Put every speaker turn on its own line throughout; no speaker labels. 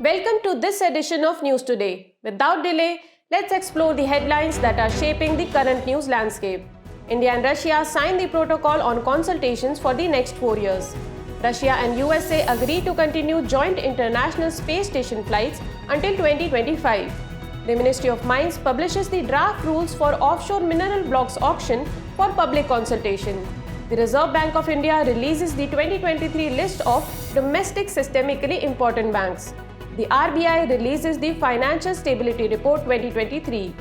Welcome to this edition of News Today. Without delay, let's explore the headlines that are shaping the current news landscape. India and Russia signed the protocol on consultations for the next 4 years. Russia and USA agree to continue joint international space station flights until 2025. The Ministry of Mines publishes the draft rules for offshore mineral blocks auction for public consultation. The Reserve Bank of India releases the 2023 list of domestic systemically important banks. The RBI releases the Financial Stability Report 2023.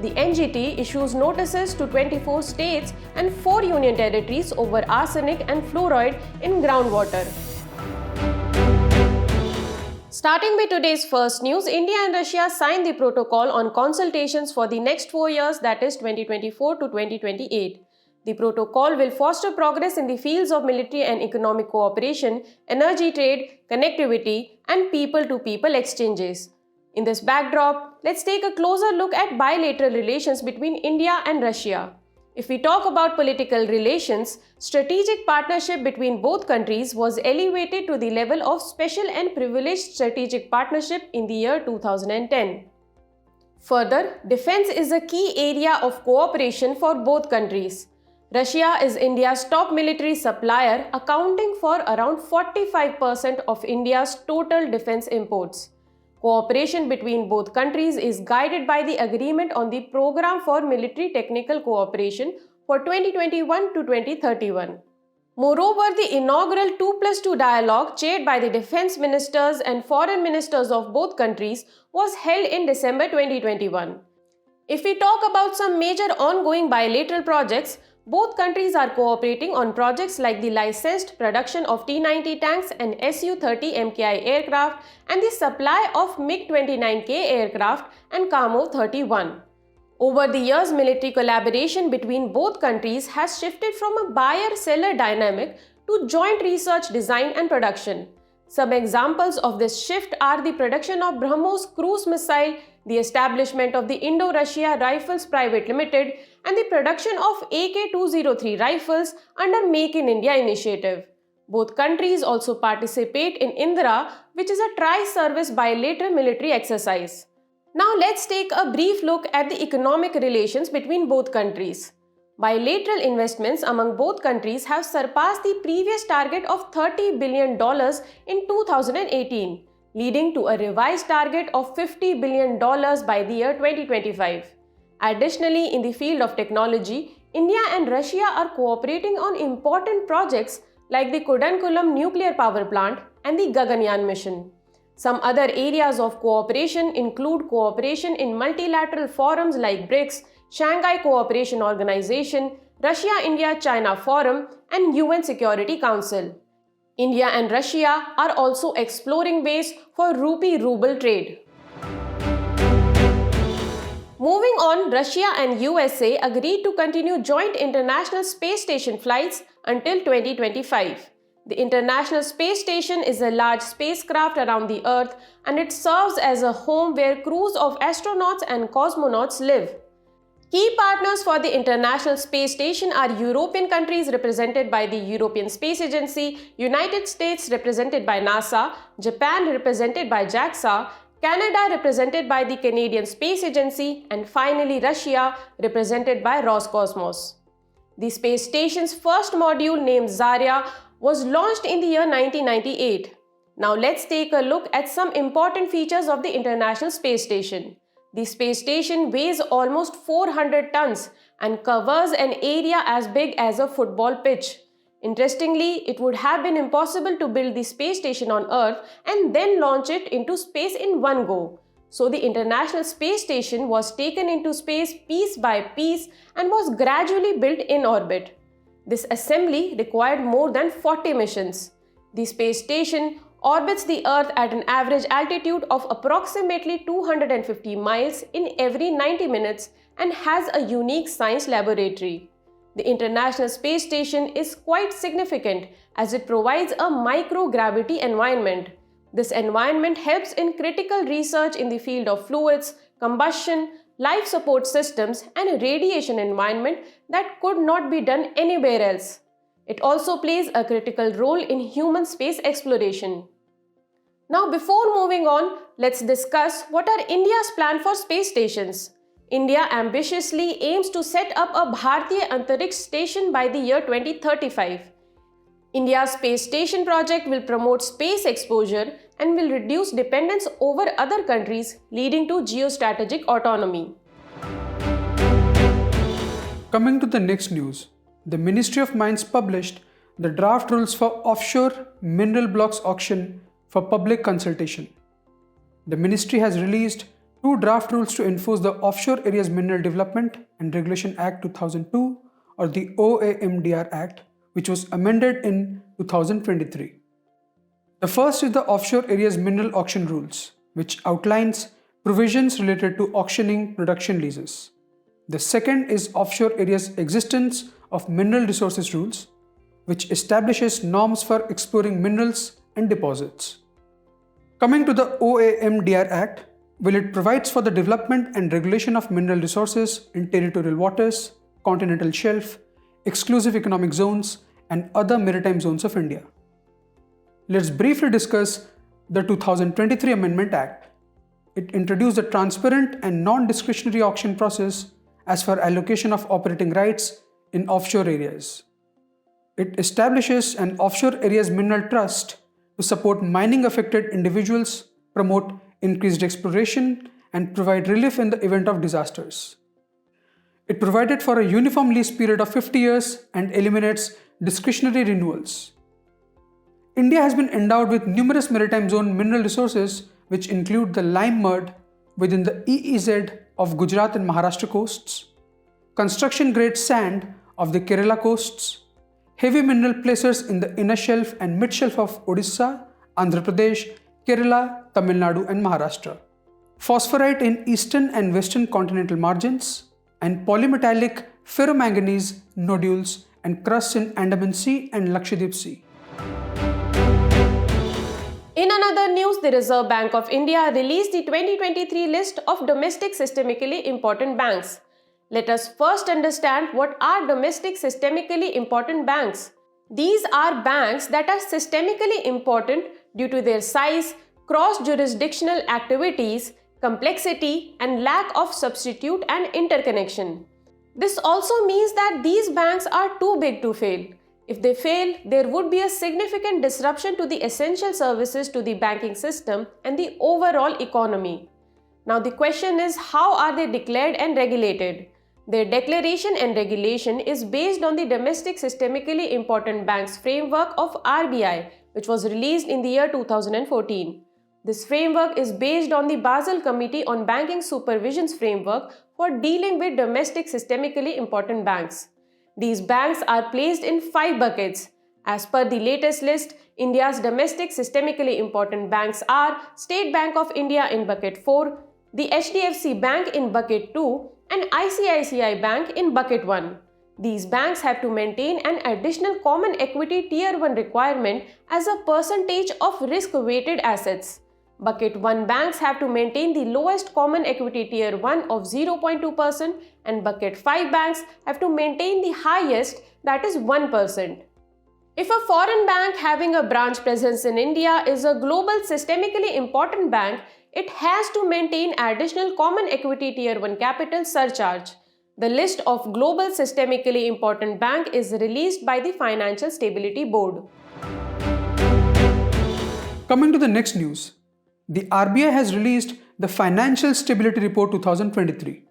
The NGT issues notices to 24 states and 4 union territories over arsenic and fluoride in groundwater. Starting with today's first news, India and Russia signed the protocol on consultations for the next 4 years, that is 2024 to 2028. The protocol will foster progress in the fields of military and economic cooperation, energy trade, connectivity, and people-to-people exchanges. In this backdrop, let's take a closer look at bilateral relations between India and Russia. If we talk about political relations, strategic partnership between both countries was elevated to the level of special and privileged strategic partnership in the year 2010. Further, defense is a key area of cooperation for both countries. Russia is India's top military supplier, accounting for around 45% of India's total defense imports. Cooperation between both countries is guided by the Agreement on the Program for Military Technical Cooperation for 2021 to 2031. Moreover, the inaugural 2+2 dialogue chaired by the defense ministers and foreign ministers of both countries was held in December 2021. If we talk about some major ongoing bilateral projects, both countries are cooperating on projects like the licensed production of T-90 tanks and Su-30 MKI aircraft and the supply of MiG-29K aircraft and Kamo-31. Over the years, military collaboration between both countries has shifted from a buyer-seller dynamic to joint research, design and production. Some examples of this shift are the production of BrahMos cruise missile, the establishment of the Indo-Russia Rifles Private Limited, and the production of AK-203 rifles under Make in India initiative. Both countries also participate in Indra, which is a tri-service bilateral military exercise. Now let's take a brief look at the economic relations between both countries. Bilateral investments among both countries have surpassed the previous target of $30 billion in 2018, leading to a revised target of $50 billion by the year 2025. Additionally, in the field of technology, India and Russia are cooperating on important projects like the Kudankulam nuclear power plant and the Gaganyaan mission. Some other areas of cooperation include cooperation in multilateral forums like BRICS, Shanghai Cooperation Organization, Russia-India-China Forum, and UN Security Council. India and Russia are also exploring ways for rupee-ruble trade. Moving on, Russia and USA agreed to continue joint international space station flights until 2025. The International Space Station is a large spacecraft around the Earth, and it serves as a home where crews of astronauts and cosmonauts live. Key partners for the International Space Station are European countries represented by the European Space Agency, United States represented by NASA, Japan represented by JAXA, Canada represented by the Canadian Space Agency, and finally Russia represented by Roscosmos. The space station's first module, named Zarya, was launched in the year 1998. Now let's take a look at some important features of the International Space Station. The space station weighs almost 400 tons and covers an area as big as a football pitch. Interestingly, it would have been impossible to build the space station on Earth and then launch it into space in one go. So the International Space Station was taken into space piece by piece and was gradually built in orbit. This assembly required more than 40 missions. The space station orbits the Earth at an average altitude of approximately 250 miles in every 90 minutes and has a unique science laboratory. The International Space Station is quite significant as it provides a microgravity environment. This environment helps in critical research in the field of fluids, combustion, life support systems, and radiation environment that could not be done anywhere else. It also plays a critical role in human space exploration. Now, before moving on, let's discuss what are India's plan for space stations. India ambitiously aims to set up a Bharatiya Antariksh Station by the year 2035. India's space station project will promote space exposure and will reduce dependence over other countries, leading to geostrategic autonomy.
Coming to the next news, the Ministry of Mines published the draft rules for offshore mineral blocks auction for public consultation. The ministry has released 2 draft rules to enforce the Offshore Areas Mineral Development and Regulation Act 2002 or the OAMDR Act, which was amended in 2023. The first is the Offshore Areas Mineral Auction Rules, which outlines provisions related to auctioning production leases. The second is Offshore Areas Existence of Mineral Resources Rules, which establishes norms for exploring minerals and deposits. Coming to the OAMDR Act, it provides for the development and regulation of mineral resources in territorial waters, continental shelf, exclusive economic zones, and other maritime zones of India. Let's briefly discuss the 2023 Amendment Act. It introduced a transparent and non-discretionary auction process as for allocation of operating rights in offshore areas. It establishes an Offshore Areas Mineral Trust to support mining-affected individuals, promote increased exploration, and provide relief in the event of disasters. It provided for a uniform lease period of 50 years and eliminates discretionary renewals. India has been endowed with numerous maritime zone mineral resources, which include the lime mud within the EEZ of Gujarat and Maharashtra coasts, construction-grade sand of the Kerala coasts, heavy mineral placers in the inner shelf and mid-shelf of Odisha, Andhra Pradesh, Kerala, Tamil Nadu and Maharashtra, phosphorite in eastern and western continental margins, and polymetallic ferromanganese nodules and crusts in Andaman Sea and Lakshadweep Sea.
In another news, the Reserve Bank of India released the 2023 list of domestic systemically important banks. Let us first understand what are domestic systemically important banks. These are banks that are systemically important due to their size, cross-jurisdictional activities, complexity, and lack of substitute and interconnection. This also means that these banks are too big to fail. If they fail, there would be a significant disruption to the essential services to the banking system and the overall economy. Now the question is, how are they declared and regulated? Their declaration and regulation is based on the Domestic Systemically Important Banks Framework of RBI, which was released in the year 2014. This framework is based on the Basel Committee on Banking Supervision's framework for dealing with domestic systemically important banks. These banks are placed in 5 buckets. As per the latest list, India's domestic systemically important banks are State Bank of India in bucket 4, the HDFC Bank in bucket 2, and ICICI Bank in bucket 1. These banks have to maintain an additional common equity tier 1 requirement as a percentage of risk-weighted assets. Bucket 1 banks have to maintain the lowest common equity tier 1 of 0.2% and bucket 5 banks have to maintain the highest, that is 1%. If a foreign bank having a branch presence in India is a global systemically important bank, it has to maintain additional common equity tier 1 capital surcharge. The list of global systemically important bank is released by the Financial Stability Board.
Coming to the next news, the RBI has released the Financial Stability Report 2023.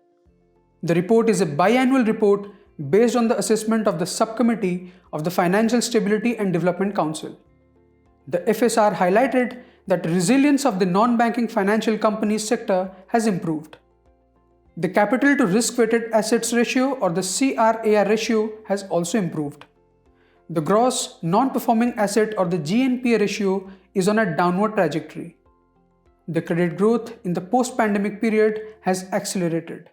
The report is a biannual report based on the assessment of the subcommittee of the Financial Stability and Development Council. The FSR highlighted that resilience of the non-banking financial companies sector has improved. The capital to risk-weighted assets ratio or the CRAR ratio has also improved. The gross non-performing asset or the GNPA ratio is on a downward trajectory. The credit growth in the post-pandemic period has accelerated.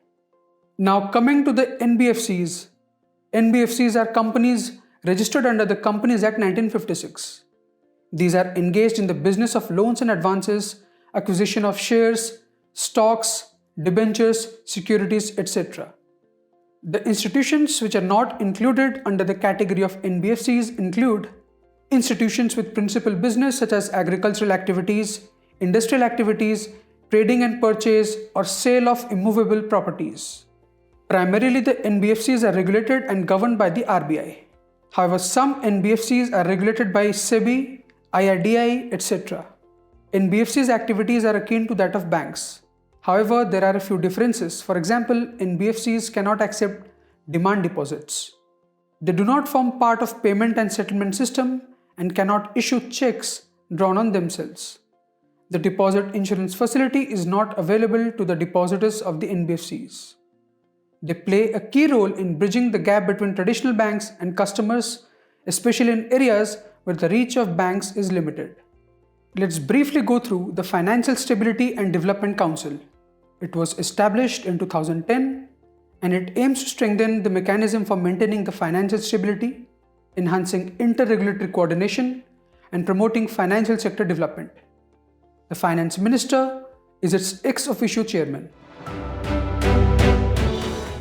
Now coming to the NBFCs. NBFCs are companies registered under the Companies Act 1956. These are engaged in the business of loans and advances, acquisition of shares, stocks, debentures, securities, etc. The institutions which are not included under the category of NBFCs include institutions with principal business such as agricultural activities, industrial activities, trading and purchase, or sale of immovable properties. Primarily, the NBFCs are regulated and governed by the RBI. However, some NBFCs are regulated by SEBI, IRDAI, etc. NBFCs' activities are akin to that of banks. However, there are a few differences. For example, NBFCs cannot accept demand deposits. They do not form part of payment and settlement system and cannot issue checks drawn on themselves. The deposit insurance facility is not available to the depositors of the NBFCs. They play a key role in bridging the gap between traditional banks and customers, especially in areas where the reach of banks is limited. Let's briefly go through the Financial Stability and Development Council. It was established in 2010 and it aims to strengthen the mechanism for maintaining the financial stability, enhancing inter-regulatory coordination, and promoting financial sector development. The Finance Minister is its ex officio chairman.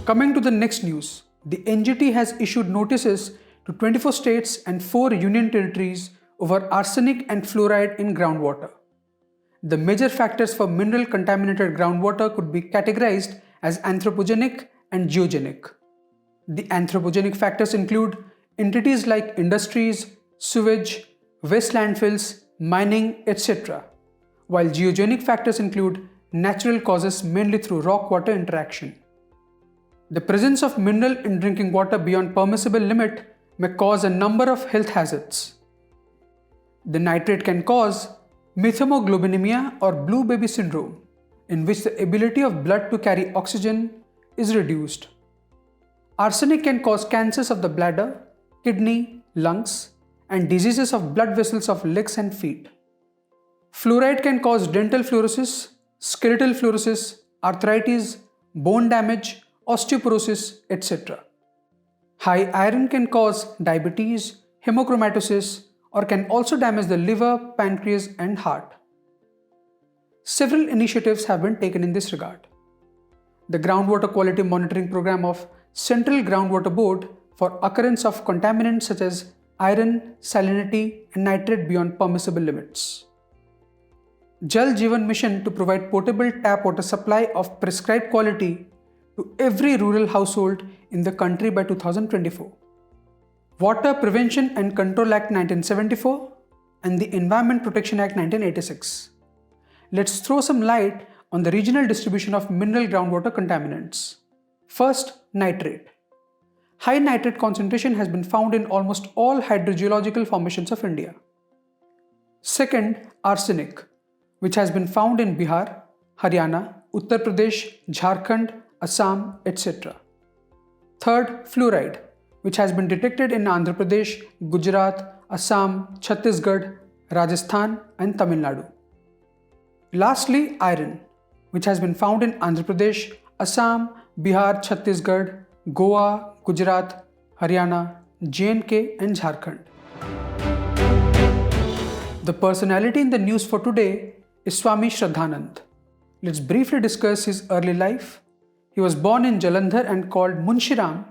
Coming to the next news, the NGT has issued notices to 24 states and 4 union territories over arsenic and fluoride in groundwater. The major factors for mineral contaminated groundwater could be categorized as anthropogenic and geogenic. The anthropogenic factors include entities like industries, sewage, waste landfills, mining, etc., while geogenic factors include natural causes mainly through rock-water interaction. The presence of mineral in drinking water beyond permissible limit may cause a number of health hazards. The nitrate can cause methemoglobinemia or blue baby syndrome, in which the ability of blood to carry oxygen is reduced. Arsenic can cause cancers of the bladder, kidney, lungs, and diseases of blood vessels of legs and feet. Fluoride can cause dental fluorosis, skeletal fluorosis, arthritis, bone damage, osteoporosis, etc. High iron can cause diabetes, hemochromatosis, or can also damage the liver, pancreas, and heart. Several initiatives have been taken in this regard. The Groundwater Quality Monitoring Program of Central Groundwater Board for occurrence of contaminants such as iron, salinity, and nitrate beyond permissible limits. Jal Jeevan Mission to provide potable tap water supply of prescribed quality to every rural household in the country by 2024. Water Prevention and Control Act 1974 and the Environment Protection Act 1986. Let's throw some light on the regional distribution of mineral groundwater contaminants. First, nitrate. High nitrate concentration has been found in almost all hydrogeological formations of India. Second, arsenic, which has been found in Bihar, Haryana, Uttar Pradesh, Jharkhand, Assam, etc. Third, fluoride, which has been detected in Andhra Pradesh, Gujarat, Assam, Chhattisgarh, Rajasthan, and Tamil Nadu. Lastly, iron, which has been found in Andhra Pradesh, Assam, Bihar, Chhattisgarh, Goa, Gujarat, Haryana, J&K, and Jharkhand. The personality in the news for today is Swami Shraddhanand. Let's briefly discuss his early life. He was born in Jalandhar and called Munshiram,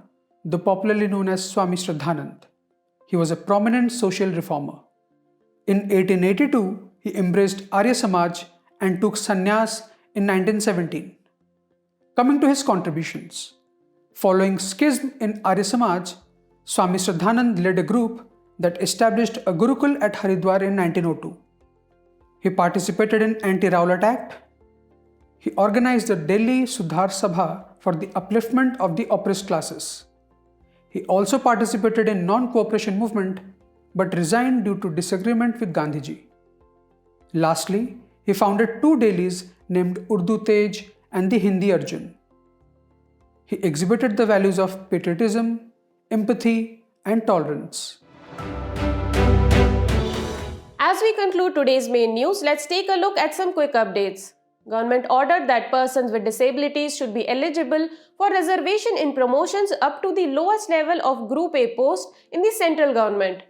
though popularly known as Swami Shraddhanand. He was a prominent social reformer. In 1882, he embraced Arya Samaj and took sannyas in 1917. Coming to his contributions. Following schism in Arya Samaj, Swami Shraddhanand led a group that established a Gurukul at Haridwar in 1902. He participated in Anti-Rowlatt Act. He organized the Delhi Sudhar Sabha for the upliftment of the oppressed classes. He also participated in non-cooperation movement but resigned due to disagreement with Gandhiji. Lastly, he founded 2 dailies named Urdu Tej and the Hindi Arjun. He exhibited the values of patriotism, empathy, and tolerance.
As we conclude today's main news, let's take a look at some quick updates. Government ordered that persons with disabilities should be eligible for reservation in promotions up to the lowest level of Group A post in the central government.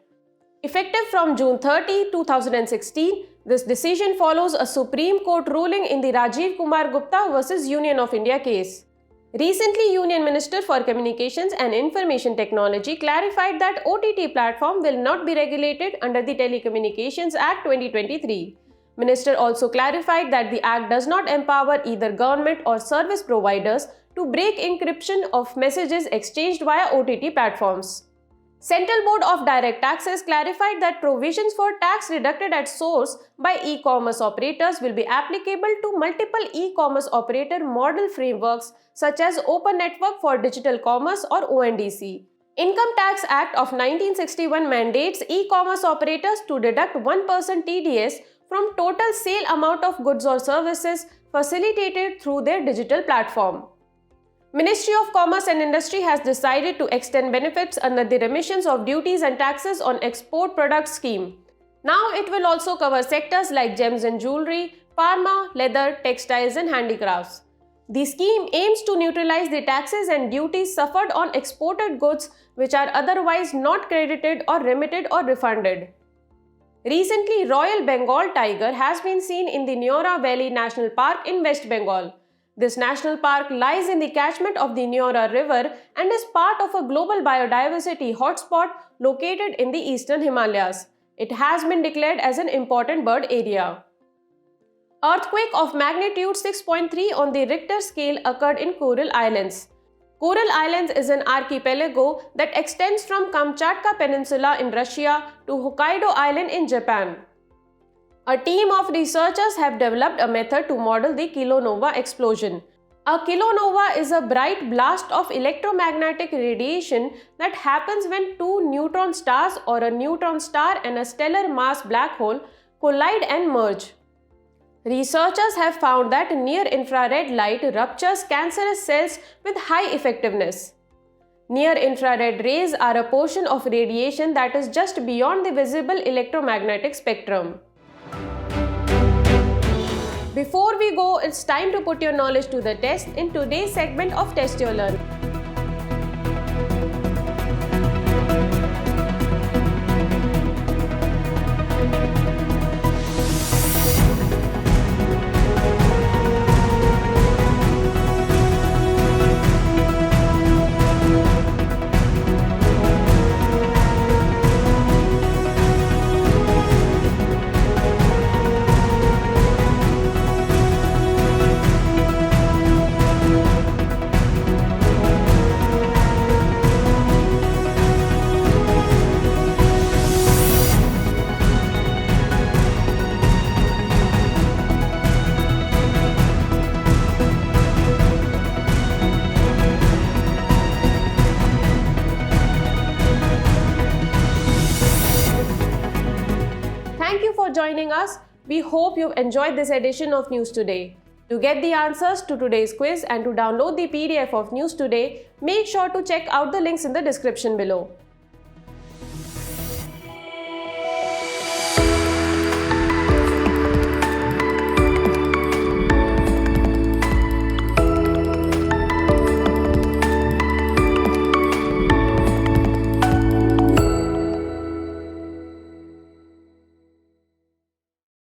Effective from June 30, 2016, this decision follows a Supreme Court ruling in the Rajiv Kumar Gupta vs. Union of India case. Recently, Union Minister for Communications and Information Technology clarified that OTT platform will not be regulated under the Telecommunications Act 2023. Minister also clarified that the Act does not empower either government or service providers to break encryption of messages exchanged via OTT platforms. Central Board of Direct Taxes clarified that provisions for tax deducted at source by e-commerce operators will be applicable to multiple e-commerce operator model frameworks such as Open Network for Digital Commerce or ONDC. Income Tax Act of 1961 mandates e-commerce operators to deduct 1% TDS from total sale amount of goods or services facilitated through their digital platform. Ministry of Commerce and Industry has decided to extend benefits under the remissions of duties and taxes on export products scheme. Now it will also cover sectors like gems and jewelry, pharma, leather, textiles and handicrafts. The scheme aims to neutralize the taxes and duties suffered on exported goods which are otherwise not credited or remitted or refunded. Recently, Royal Bengal tiger has been seen in the Neora Valley National Park in West Bengal. This national park lies in the catchment of the Neora River and is part of a global biodiversity hotspot located in the eastern Himalayas. It has been declared as an important bird area. Earthquake of magnitude 6.3 on the Richter scale occurred in Coral Islands. Coral Islands is an archipelago that extends from Kamchatka Peninsula in Russia to Hokkaido Island in Japan. A team of researchers have developed a method to model the kilonova explosion. A kilonova is a bright blast of electromagnetic radiation that happens when two neutron stars or a neutron star and a stellar mass black hole collide and merge. Researchers have found that near-infrared light ruptures cancerous cells with high effectiveness. Near-infrared rays are a portion of radiation that is just beyond the visible electromagnetic spectrum. Before we go, it's time to put your knowledge to the test in today's segment of Test Your Learn. Thank you for joining us. We hope you've enjoyed this edition of News Today. To get the answers to today's quiz and to download the PDF of News Today, make sure to check out the links in the description below.